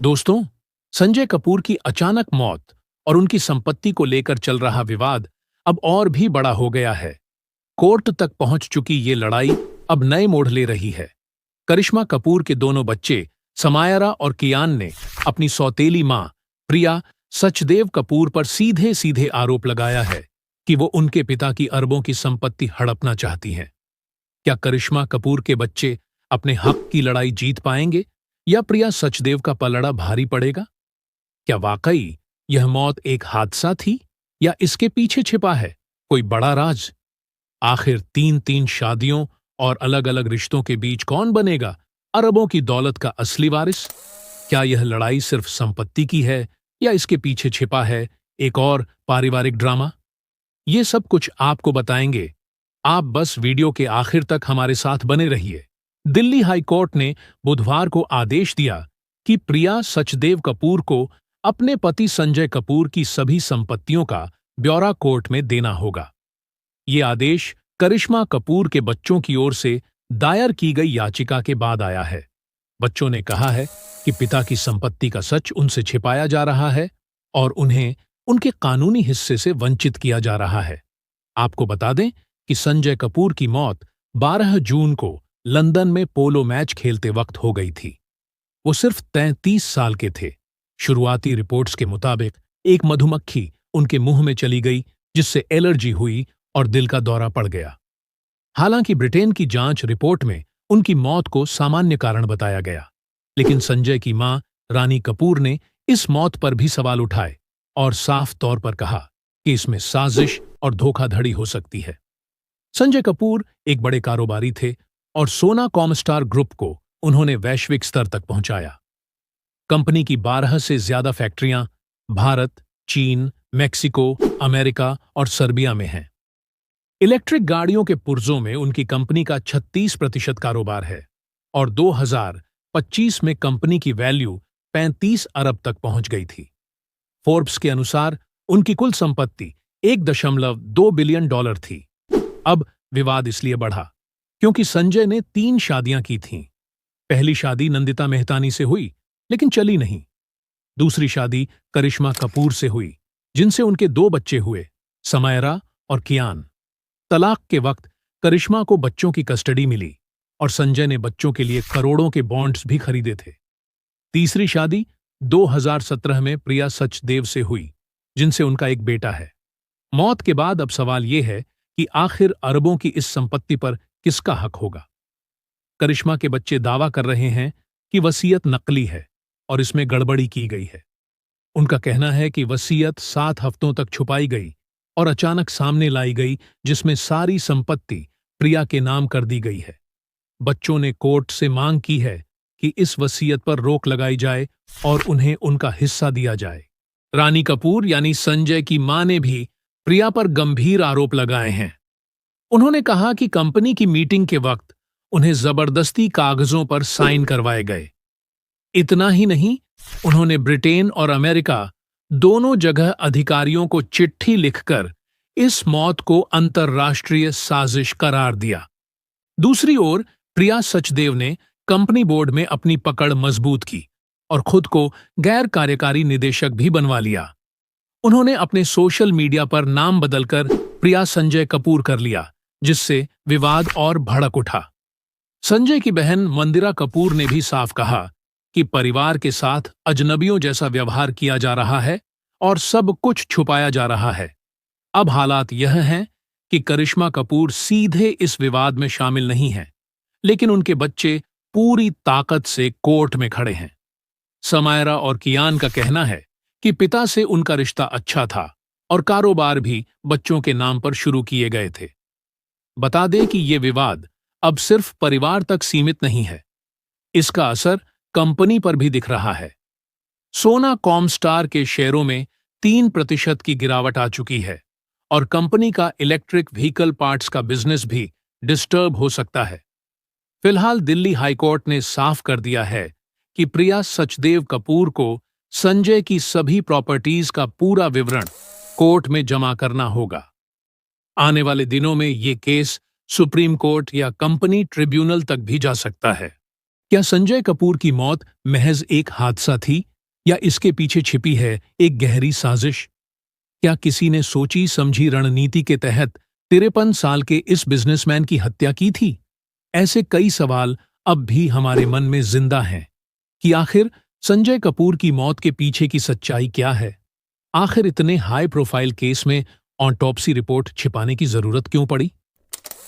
दोस्तों, संजय कपूर की अचानक मौत और उनकी संपत्ति को लेकर चल रहा विवाद अब और भी बड़ा हो गया है। कोर्ट तक पहुंच चुकी ये लड़ाई अब नए मोड़ ले रही है। करिश्मा कपूर के दोनों बच्चे समायरा और कियान ने अपनी सौतेली मां प्रिया सचदेव कपूर पर सीधे सीधे आरोप लगाया है कि वो उनके पिता की अरबों की संपत्ति हड़पना चाहती हैं। क्या करिश्मा कपूर के बच्चे अपने हक की लड़ाई जीत पाएंगे या प्रिया सचदेव का पलड़ा भारी पड़ेगा? क्या वाकई यह मौत एक हादसा थी या इसके पीछे छिपा है कोई बड़ा राज? आखिर तीन तीन शादियों और अलग अलग रिश्तों के बीच कौन बनेगा अरबों की दौलत का असली वारिस? क्या यह लड़ाई सिर्फ संपत्ति की है या इसके पीछे छिपा है एक और पारिवारिक ड्रामा? ये सब कुछ आपको बताएंगे। आप बस वीडियो के आखिर तक हमारे साथ बने रहिए। दिल्ली हाई कोर्ट ने बुधवार को आदेश दिया कि प्रिया सचदेव कपूर को अपने पति संजय कपूर की सभी संपत्तियों का ब्यौरा कोर्ट में देना होगा। ये आदेश करिश्मा कपूर के बच्चों की ओर से दायर की गई याचिका के बाद आया है। बच्चों ने कहा है कि पिता की संपत्ति का सच उनसे छिपाया जा रहा है और उन्हें उनके कानूनी हिस्से से वंचित किया जा रहा है। आपको बता दें कि संजय कपूर की मौत 12 जून को लंदन में पोलो मैच खेलते वक्त हो गई थी। वो सिर्फ 33 साल के थे। शुरुआती रिपोर्ट्स के मुताबिक एक मधुमक्खी उनके मुंह में चली गई जिससे एलर्जी हुई और दिल का दौरा पड़ गया। हालांकि ब्रिटेन की जांच रिपोर्ट में उनकी मौत को सामान्य कारण बताया गया, लेकिन संजय की मां रानी कपूर ने इस मौत पर भी सवाल उठाए और साफ तौर पर कहा कि इसमें साजिश और धोखाधड़ी हो सकती है। संजय कपूर एक बड़े कारोबारी थे और सोना कॉमस्टार ग्रुप को उन्होंने वैश्विक स्तर तक पहुंचाया। कंपनी की 12 से ज्यादा फैक्ट्रियां भारत, चीन, मेक्सिको, अमेरिका और सर्बिया में हैं। इलेक्ट्रिक गाड़ियों के पुर्जों में उनकी कंपनी का 36% कारोबार है और 2025 में कंपनी की वैल्यू 35 अरब तक पहुंच गई थी। फोर्ब्स के अनुसार उनकी कुल संपत्ति 1.2 बिलियन डॉलर थी। अब विवाद इसलिए बढ़ा क्योंकि संजय ने 3 शादियां की थीं। पहली शादी नंदिता मेहतानी से हुई लेकिन चली नहीं। दूसरी शादी करिश्मा कपूर से हुई जिनसे उनके 2 बच्चे हुए, समायरा और कियान। तलाक के वक्त करिश्मा को बच्चों की कस्टडी मिली और संजय ने बच्चों के लिए करोड़ों के बॉन्ड्स भी खरीदे थे। तीसरी शादी 2017 में प्रिया सचदेव से हुई जिनसे उनका एक बेटा है। मौत के बाद अब सवाल यह है कि आखिर अरबों की इस संपत्ति पर किसका हक होगा? करिश्मा के बच्चे दावा कर रहे हैं कि वसीयत नकली है और इसमें गड़बड़ी की गई है। उनका कहना है कि वसीयत 7 हफ्तों तक छुपाई गई और अचानक सामने लाई गई जिसमें सारी संपत्ति प्रिया के नाम कर दी गई है। बच्चों ने कोर्ट से मांग की है कि इस वसीयत पर रोक लगाई जाए और उन्हें उनका हिस्सा दिया जाए। रानी कपूर यानी संजय की मां ने भी प्रिया पर गंभीर आरोप लगाए हैं। उन्होंने कहा कि कंपनी की मीटिंग के वक्त उन्हें जबरदस्ती कागजों पर साइन करवाए गए। इतना ही नहीं, उन्होंने ब्रिटेन और अमेरिका दोनों जगह अधिकारियों को चिट्ठी लिखकर इस मौत को अंतर्राष्ट्रीय साजिश करार दिया। दूसरी ओर प्रिया सचदेव ने कंपनी बोर्ड में अपनी पकड़ मजबूत की और खुद को गैर कार्यकारी निदेशक भी बनवा लिया। उन्होंने अपने सोशल मीडिया पर नाम बदलकर प्रिया संजय कपूर कर लिया, जिससे विवाद और भड़क उठा। संजय की बहन मंदिरा कपूर ने भी साफ कहा कि परिवार के साथ अजनबियों जैसा व्यवहार किया जा रहा है और सब कुछ छुपाया जा रहा है। अब हालात यह हैं कि करिश्मा कपूर सीधे इस विवाद में शामिल नहीं हैं, लेकिन उनके बच्चे पूरी ताकत से कोर्ट में खड़े हैं। समायरा और कियान का कहना है कि पिता से उनका रिश्ता अच्छा था और कारोबार भी बच्चों के नाम पर शुरू किए गए थे। बता दें कि ये विवाद अब सिर्फ परिवार तक सीमित नहीं है, इसका असर कंपनी पर भी दिख रहा है। सोना कॉमस्टार के शेयरों में 3% की गिरावट आ चुकी है और कंपनी का इलेक्ट्रिक व्हीकल पार्ट्स का बिजनेस भी डिस्टर्ब हो सकता है। फिलहाल दिल्ली हाईकोर्ट ने साफ कर दिया है कि प्रिया सचदेव कपूर को संजय की सभी प्रॉपर्टीज का पूरा विवरण कोर्ट में जमा करना होगा। आने वाले दिनों में ये केस सुप्रीम कोर्ट या कंपनी ट्रिब्यूनल तक भी जा सकता है। क्या संजय कपूर की मौत महज एक हादसा थी या इसके पीछे छिपी है एक गहरी साजिश? क्या किसी ने सोची समझी रणनीति के तहत 53 साल के इस बिजनेसमैन की हत्या की थी? ऐसे कई सवाल अब भी हमारे मन में जिंदा हैं कि आखिर संजय कपूर की मौत के पीछे की सच्चाई क्या है। आखिर इतने हाई प्रोफाइल केस में ऑटोप्सी रिपोर्ट छिपाने की जरूरत क्यों पड़ी?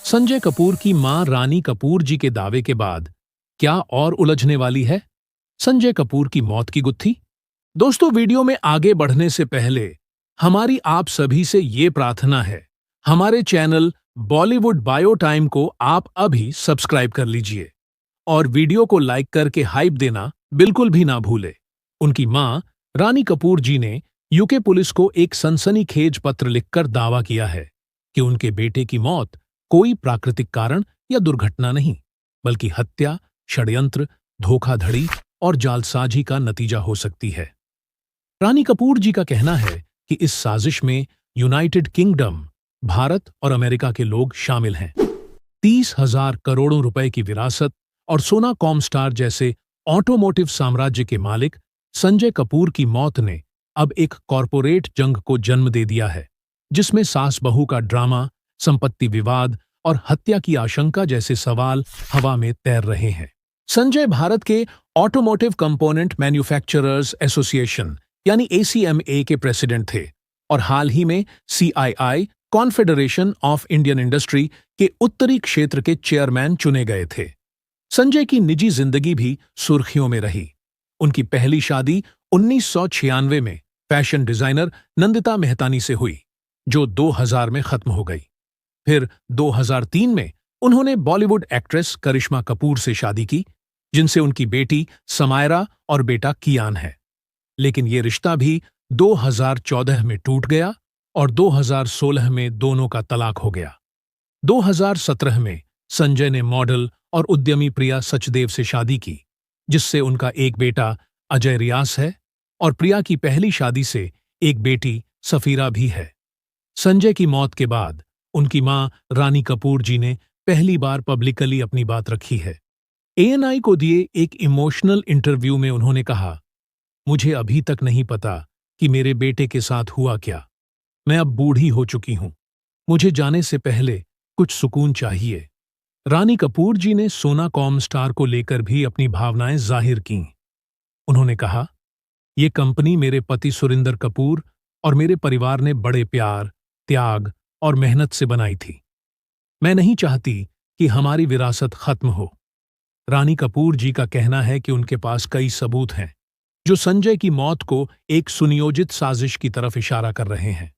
संजय कपूर की मां रानी कपूर जी के दावे के बाद क्या और उलझने वाली है संजय कपूर की मौत की गुत्थी? दोस्तों, वीडियो में आगे बढ़ने से पहले हमारी आप सभी से ये प्रार्थना है, हमारे चैनल बॉलीवुड बायो टाइम को आप अभी सब्सक्राइब कर लीजिए और वीडियो को लाइक करके हाइप देना बिल्कुल भी ना भूले। उनकी मां रानी कपूर जी ने यूके पुलिस को एक सनसनीखेज पत्र लिखकर दावा किया है कि उनके बेटे की मौत कोई प्राकृतिक कारण या दुर्घटना नहीं, बल्कि हत्या, षड्यंत्र, धोखाधड़ी और जालसाजी का नतीजा हो सकती है। रानी कपूर जी का कहना है कि इस साजिश में यूनाइटेड किंगडम, भारत और अमेरिका के लोग शामिल हैं। 30,000 करोड़ों रुपए की विरासत और सोना कॉमस्टार जैसे ऑटोमोटिव साम्राज्य के मालिक संजय कपूर की मौत ने अब एक कॉरपोरेट जंग को जन्म दे दिया है, जिसमें सास बहू का ड्रामा, संपत्ति विवाद और हत्या की आशंका जैसे सवाल हवा में तैर रहे हैं। संजय भारत के ऑटोमोटिव कंपोनेंट मैन्युफैक्चरर्स एसोसिएशन यानी ACMA के प्रेसिडेंट थे और हाल ही में CII confederation of Indian industry के उत्तरी क्षेत्र के चेयरमैन चुने गए थे। संजय की निजी जिंदगी भी सुर्खियों में रही। उनकी पहली शादी 1996 में फैशन डिजाइनर नंदिता मेहतानी से हुई, जो 2000 में खत्म हो गई। फिर 2003 में उन्होंने बॉलीवुड एक्ट्रेस करिश्मा कपूर से शादी की, जिनसे उनकी बेटी समायरा और बेटा कियान है। लेकिन ये रिश्ता भी 2014 में टूट गया और 2016 में दोनों का तलाक हो गया। 2017 में संजय ने मॉडल और उद्यमी प्रिया सचदेव से शादी की, जिससे उनका एक बेटा अजय रियास है और प्रिया की पहली शादी से एक बेटी सफीरा भी है। संजय की मौत के बाद उनकी मां रानी कपूर जी ने पहली बार पब्लिकली अपनी बात रखी है। ANI को दिए एक इमोशनल इंटरव्यू में उन्होंने कहा, मुझे अभी तक नहीं पता कि मेरे बेटे के साथ हुआ क्या। मैं अब बूढ़ी हो चुकी हूं। मुझे जाने से पहले कुछ सुकून चाहिए। रानी कपूर जी ने सोना कॉमस्टार को लेकर भी अपनी भावनाएं जाहिर कीं। उन्होंने कहा, ये कंपनी मेरे पति सुरिंदर कपूर और मेरे परिवार ने बड़े प्यार, त्याग और मेहनत से बनाई थी। मैं नहीं चाहती कि हमारी विरासत खत्म हो। रानी कपूर जी का कहना है कि उनके पास कई सबूत हैं जो संजय की मौत को एक सुनियोजित साजिश की तरफ इशारा कर रहे हैं।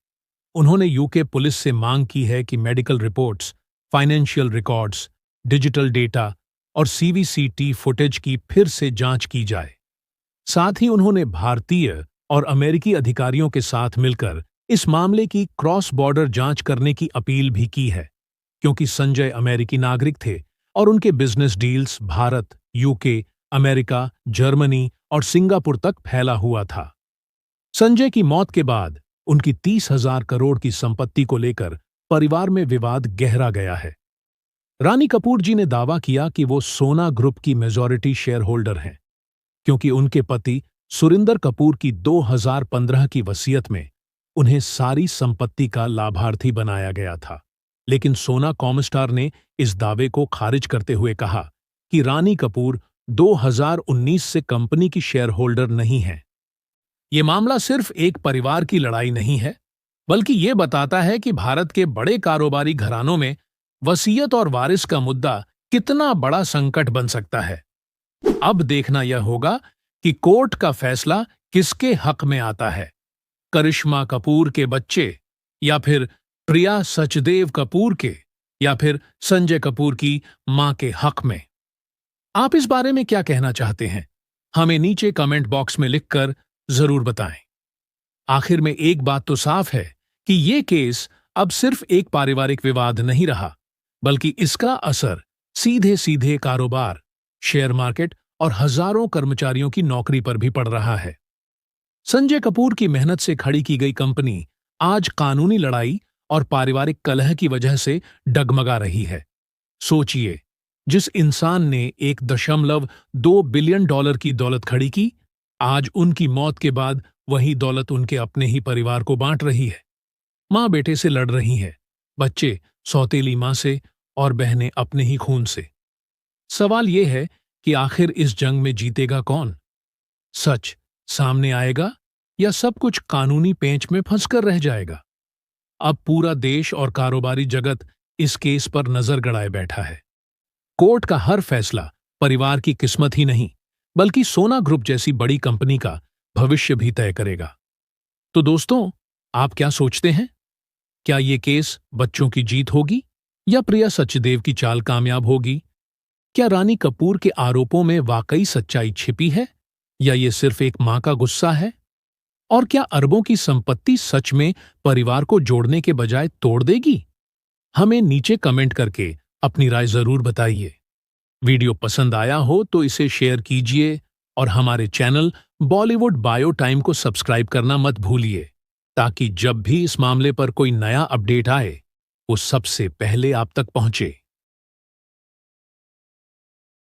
उन्होंने यूके पुलिस से मांग की है कि medical reports, financial records, digital data और CVCT फुटेज की फिर से जांच की जाए। साथ ही उन्होंने भारतीय और अमेरिकी अधिकारियों के साथ मिलकर इस मामले की क्रॉस बॉर्डर जांच करने की अपील भी की है, क्योंकि संजय अमेरिकी नागरिक थे और उनके business deals Bharat, UK, America, Germany और सिंगापुर तक फैला हुआ था। संजय की मौत के बाद उनकी 30,000 करोड़ की संपत्ति को लेकर परिवार में विवाद गहरा गया है। रानी कपूर जी ने दावा किया कि वो सोना ग्रुप की मेजॉरिटी शेयर होल्डर हैं, क्योंकि उनके पति सुरिंदर कपूर की 2015 की वसीयत में उन्हें सारी संपत्ति का लाभार्थी बनाया गया था। लेकिन सोना कॉमस्टार ने इस दावे को खारिज करते हुए कहा कि रानी कपूर 2019 से कंपनी की शेयर होल्डर नहीं है। ये मामला सिर्फ एक परिवार की लड़ाई नहीं है, बल्कि ये बताता है कि भारत के बड़े कारोबारी घरानों में वसीयत और वारिस का मुद्दा कितना बड़ा संकट बन सकता है। अब देखना यह होगा कि कोर्ट का फैसला किसके हक में आता है, करिश्मा कपूर के बच्चे या फिर प्रिया सचदेव कपूर के या फिर संजय कपूर की मां के हक में। आप इस बारे में क्या कहना चाहते हैं? हमें नीचे कमेंट बॉक्स में लिखकर जरूर बताएं। आखिर में एक बात तो साफ है कि ये केस अब सिर्फ एक पारिवारिक विवाद नहीं रहा, बल्कि इसका असर सीधे सीधे कारोबार, शेयर मार्केट और हजारों कर्मचारियों की नौकरी पर भी पड़ रहा है। संजय कपूर की मेहनत से खड़ी की गई कंपनी आज कानूनी लड़ाई और पारिवारिक कलह की वजह से डगमगा रही है। सोचिए, जिस इंसान ने $1.2 बिलियन की दौलत खड़ी की, आज उनकी मौत के बाद वही दौलत उनके अपने ही परिवार को बांट रही है। माँ बेटे से लड़ रही है, बच्चे सौतेली माँ से और बहनें अपने ही खून से। सवाल यह है कि आखिर इस जंग में जीतेगा कौन? सच सामने आएगा या सब कुछ कानूनी पेंच में फंसकर रह जाएगा? अब पूरा देश और कारोबारी जगत इस केस पर नजर गड़ाए बैठा है। कोर्ट का हर फैसला परिवार की किस्मत ही नहीं, बल्कि सोना ग्रुप जैसी बड़ी कंपनी का भविष्य भी तय करेगा। तो दोस्तों, आप क्या सोचते हैं? क्या ये केस बच्चों की जीत होगी या प्रिया सचदेव की चाल कामयाब होगी? क्या रानी कपूर के आरोपों में वाकई सच्चाई छिपी है या ये सिर्फ एक मां का गुस्सा है? और क्या अरबों की संपत्ति सच में परिवार को जोड़ने के बजाय तोड़ देगी? हमें नीचे कमेंट करके अपनी राय जरूर बताइए। वीडियो पसंद आया हो तो इसे शेयर कीजिए और हमारे चैनल बॉलीवुड बायो टाइम को सब्सक्राइब करना मत भूलिए, ताकि जब भी इस मामले पर कोई नया अपडेट आए वो सबसे पहले आप तक पहुंचे।